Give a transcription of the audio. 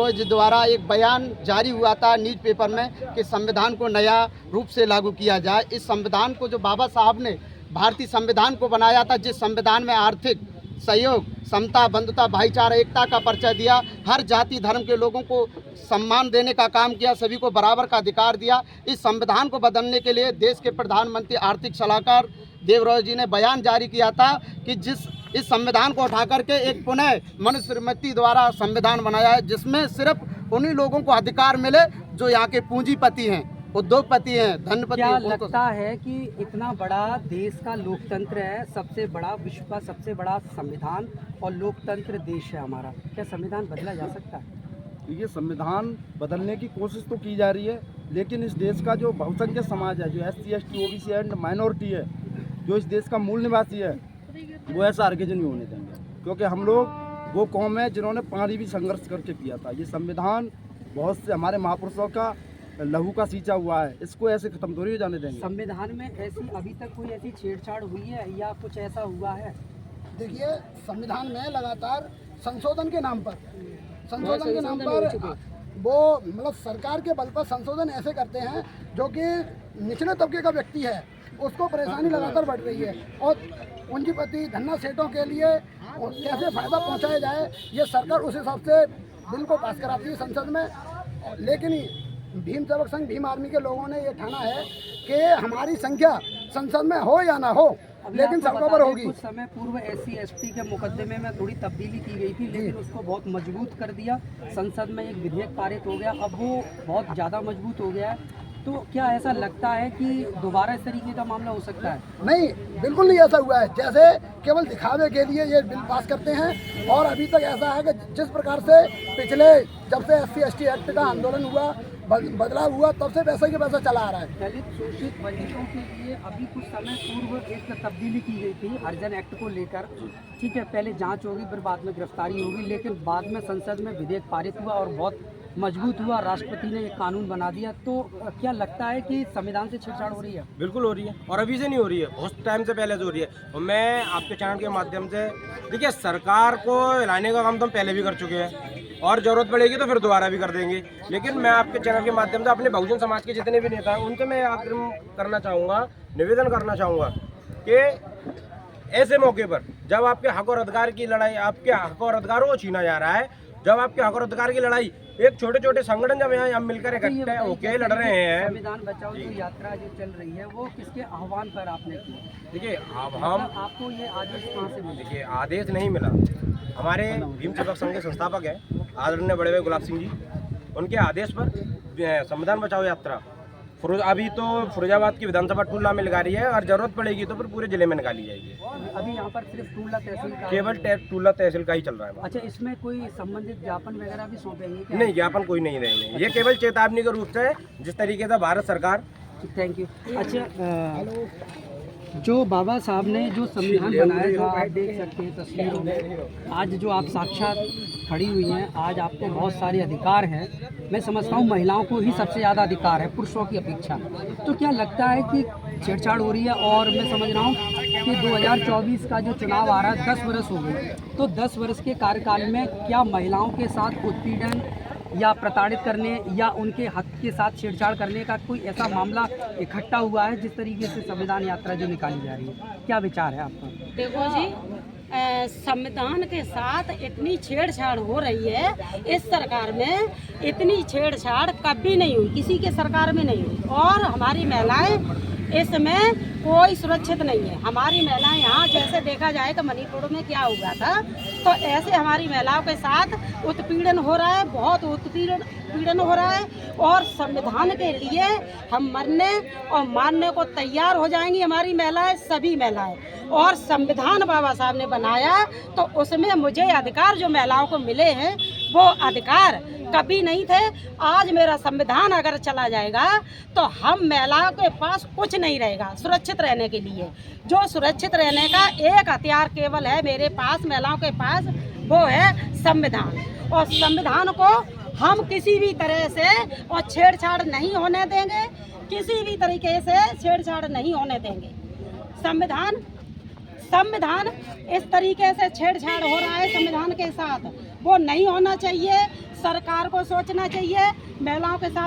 रोज द्वारा एक बयान जारी हुआ था न्यूज़ पेपर में कि संविधान को नया रूप से लागू किया जाए। इस संविधान को जो बाबा साहब ने भारतीय संविधान को बनाया था, जिस संविधान में आर्थिक सहयोग, समता, बंधुता, भाईचारा, एकता का परिचय दिया, हर जाति धर्म के लोगों को सम्मान देने का काम किया, सभी को बराबर का अधिकार दिया। इस संविधान को बदलने के लिए देश के प्रधानमंत्री आर्थिक सलाहकार देवराव जी ने बयान जारी किया था कि इस संविधान को उठा करके एक पुनः मनुस्मृति द्वारा संविधान बनाया है, जिसमें सिर्फ उन्हीं लोगों को अधिकार मिले जो यहाँ के पूंजीपति हैं, उद्योगपति हैं, धनपति हैं। क्या लगता है कि इतना बड़ा देश का लोकतंत्र है, सबसे बड़ा विश्व का सबसे बड़ा संविधान और लोकतंत्र देश है हमारा, क्या संविधान बदला जा सकता है? ये संविधान बदलने की कोशिश तो की जा रही है, लेकिन इस देश का जो बहुसंख्यक समाज है, जो SC ST OBC and minority है, जो इस देश का मूल निवासी है, वो ऐसा हरगिज़ नहीं होने देंगे, क्योंकि हम लोग वो कौम है जिन्होंने पानी भी संघर्ष करके पिया था। ये संविधान बहुत से हमारे महापुरुषों का लहू का सींचा हुआ है, इसको ऐसे खत्म थोड़ी हो जाने देंगे। संविधान में ऐसी अभी तक कोई ऐसी छेड़छाड़ हुई है या कुछ ऐसा हुआ है? देखिए, संविधान में लगातार संशोधन के नाम पर वो मतलब सरकार के बल पर संशोधन ऐसे करते हैं जो कि निचले तबके का व्यक्ति है, उसको परेशानी लगातार बढ़ रही है, और पूंजीपति धन्ना सेठों के लिए कैसे फ़ायदा पहुंचाया जाए, ये सरकार उस हिसाब से बिल को पास कराती है संसद में। लेकिन भीम सेवक संघ, भीम आर्मी के लोगों ने ये ठाना है कि हमारी संख्या संसद में हो या ना हो, लेकिन सबका पर होगी। कुछ समय पूर्व SC ST के मुकदमे में थोड़ी तब्दीली की गई थी, लेकिन उसको बहुत मजबूत कर दिया, संसद में एक विधेयक पारित हो गया, अब वो बहुत ज़्यादा मजबूत हो गया है। तो क्या ऐसा लगता है कि दोबारा इस तरीके का मामला हो सकता है? नहीं, बिल्कुल नहीं ऐसा हुआ है। जैसे केवल दिखावे के लिए ये बिल पास करते हैं, और अभी तक ऐसा है कि जिस प्रकार से पिछले जब से SC ST एक्ट का आंदोलन हुआ, बदलाव हुआ, तब से वैसा ही वैसा चला आ रहा है। दलित शोषित वंचितों के लिए अभी कुछ समय पूर्व एक तब्दीली की गई थी हरिजन एक्ट को लेकर, ठीक है, पहले जांच होगी फिर बाद में गिरफ्तारी होगी, लेकिन बाद में संसद में विधेयक पारित हुआ और बहुत मजबूत हुआ, राष्ट्रपति ने एक कानून बना दिया। तो क्या लगता है कि संविधान से छेड़छाड़ हो रही है? बिल्कुल हो रही है, और अभी से नहीं हो रही है, बहुत टाइम से पहले से हो रही है। और मैं आपके चैनल के माध्यम से, देखिए, सरकार को हिलाने का काम तो हम पहले भी कर चुके हैं, और ज़रूरत पड़ेगी तो फिर दोबारा भी कर देंगे। लेकिन मैं आपके चैनल के माध्यम से अपने बहुजन समाज के जितने भी नेता हैं उनसे मैं आग्रह करना चाहूँगा, निवेदन करना चाहूँगा कि ऐसे मौके पर जब आपके हक और अधिकार की लड़ाई, आपके हक और अधिकारों को छीना जा रहा है, जब आपके हक और अधिकार की लड़ाई एक छोटे छोटे संगठन जब यहाँ हम मिलकर इकट्ठे होके लड़ रहे हैं। संविधान बचाओ जो यात्रा जो चल रही है, वो किसके आह्वान पर आपने की? देखिए, अब हम आपको ये आदेश कहाँ से मिले? देखिए, आदेश नहीं मिला, हमारे भीम सेवक संघ के संस्थापक हैं आदरणीय बड़े भाई गुलाब सिंह जी, उनके आदेश पर संविधान बचाओ यात्रा अभी तो फिरोजाबाद की विधानसभा टूला में लगा रही है, और जरूरत पड़ेगी तो फिर पूरे जिले में निकाली जाएगी। अभी यहाँ पर सिर्फ टूला तहसील का, केवल टूला तहसील का ही चल रहा है। अच्छा, इसमें कोई संबंधित ज्ञापन वगैरह भी सौंपेंगे क्या? नहीं, ज्ञापन कोई नहीं रहेंगे, ये केवल चेतावनी के रूप से, जिस तरीके से भारत सरकार। Thank you. अच्छा, जो बाबा साहब ने जो संविधान बनाया था, आप देख सकते हैं तस्वीरों में, आज जो आप साक्षात खड़ी हुई हैं, आज आपको बहुत सारे अधिकार हैं। मैं समझता हूँ महिलाओं को ही सबसे ज़्यादा अधिकार है पुरुषों की अपेक्षा। तो क्या लगता है कि छेड़छाड़ हो रही है? और मैं समझ रहा हूँ कि 2024 का जो चुनाव आ रहा है, 10 वर्ष हो गए, तो 10 वर्ष के कार्यकाल में क्या महिलाओं के साथ उत्पीड़न या प्रताड़ित करने या उनके हक के साथ छेड़छाड़ करने का कोई ऐसा मामला इकट्ठा हुआ है? जिस तरीके से संविधान यात्रा जो निकाली जा रही है, क्या विचार है आपका? देखो जी, संविधान के साथ इतनी छेड़छाड़ हो रही है इस सरकार में, इतनी छेड़छाड़ कभी नहीं हुई, किसी के सरकार में नहीं हुई। और हमारी महिलाएं इसमें कोई सुरक्षित नहीं है। हमारी महिलाएं यहाँ, जैसे देखा जाए तो मणिपुर में क्या हुआ था, तो ऐसे हमारी महिलाओं के साथ उत्पीड़न हो रहा है, बहुत उत्पीड़न हो रहा है। और संविधान के लिए हम मरने और मारने को तैयार हो जाएंगी हमारी महिलाएं, सभी महिलाएं। और संविधान बाबा साहब ने बनाया, तो उसमें मुझे अधिकार जो महिलाओं को मिले हैं, वो अधिकार कभी नहीं थे। आज मेरा संविधान अगर चला जाएगा तो हम महिलाओं के पास कुछ नहीं रहेगा सुरक्षित रहने के लिए। जो सुरक्षित रहने का एक हथियार केवल है मेरे पास, महिलाओं के पास, वो है संविधान। और संविधान को हम किसी भी तरह से और छेड़छाड़ नहीं होने देंगे, किसी भी तरीके से छेड़छाड़ नहीं होने देंगे। संविधान इस तरीके से छेड़छाड़ हो रहा है संविधान के साथ, वो नहीं होना चाहिए। सरकार को सोचना चाहिए महिलाओं के साथ